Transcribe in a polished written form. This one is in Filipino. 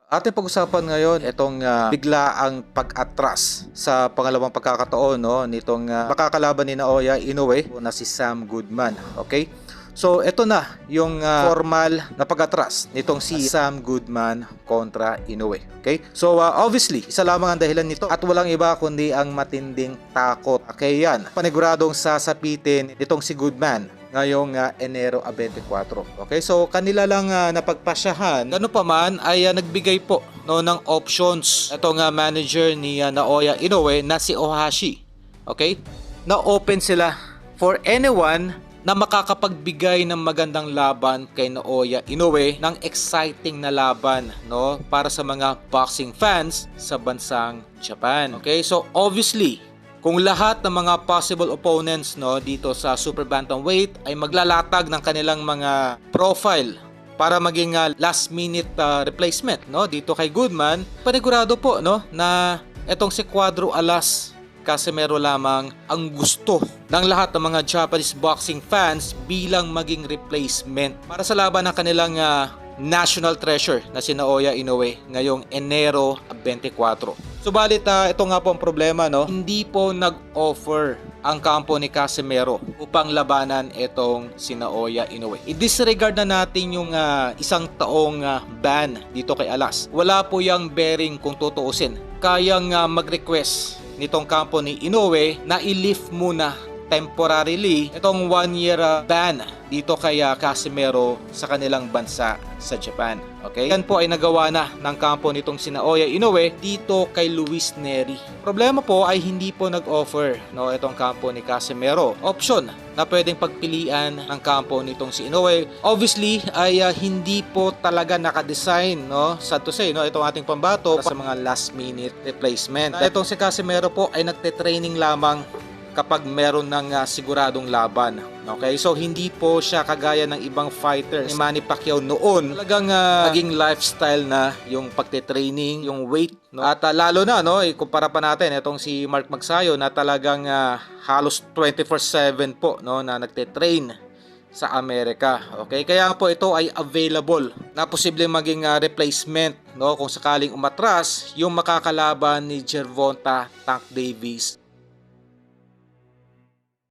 Ating pag-usapan ngayon itong biglaang pag-atras sa pangalawang pagkakataon nitong makakalaban ni Naoya Inoue na si Sam Goodman. Okay? So ito na yung formal na pag-atras nitong si Sam Goodman kontra Inoue. Okay? So obviously, isa lamang ang dahilan nito at walang iba kundi ang matinding takot. Okay yan. Paniguradong sasapitin nitong si Goodman ngayong Enero 24. Okay, so kanila lang napagpasyahan. Gano pa man ay nagbigay po ng options itong manager ni Naoya Inoue na si Ohashi. Okay? Na open sila for anyone na makakapagbigay ng magandang laban kay Naoya Inoue, ng exciting na laban para sa mga boxing fans sa bansang Japan. Okay? So obviously, kung lahat ng mga possible opponents dito sa super bantamweight ay maglalatag ng kanilang mga profile para maging last minute replacement dito kay Goodman, panigurado po na etong si Cuadro Alas Casimero lamang ang gusto ng lahat ng mga Japanese boxing fans bilang maging replacement para sa laban ng kanilang national treasure na si Naoya Inoue ngayong Enero 24. Subalit ito nga po ang problema, hindi po nag-offer ang kampo ni Casimero upang labanan itong si Naoya Inoue. I-disregard na natin yung isang taong ban dito kay Alas. Wala po yung bearing kung tutuusin. Kayang mag-request nitong kampo ni Inoue na i-lift muna temporarily itong 1-year ban dito kay Casimero sa kanilang bansa sa Japan. Okay? Yan po ay nagawa na ng kampo nitong si Naoya Inoue dito kay Luis Neri. Problema po ay hindi po nag-offer itong kampo ni Casimero option na pwedeng pagpilian ng kampo nitong si Inoue. Obviously ay hindi po talaga nakadesign sad to say itong ating pambato sa mga last minute replacement. Itong si Casimero po ay nagte-training lamang kapag meron ng siguradong laban. Okay? So hindi po siya kagaya ng ibang fighters ni Manny Pacquiao noon. Talagang naging lifestyle na yung pagte-training, yung weight. At lalo na, ikumpara pa natin itong si Mark Magsayo na talagang halos 24/7 po na nagte-train sa Amerika. Okay? Kaya po ito ay available na posibleng maging replacement kung sakaling umatras yung makakalaban ni Gervonta Tank Davis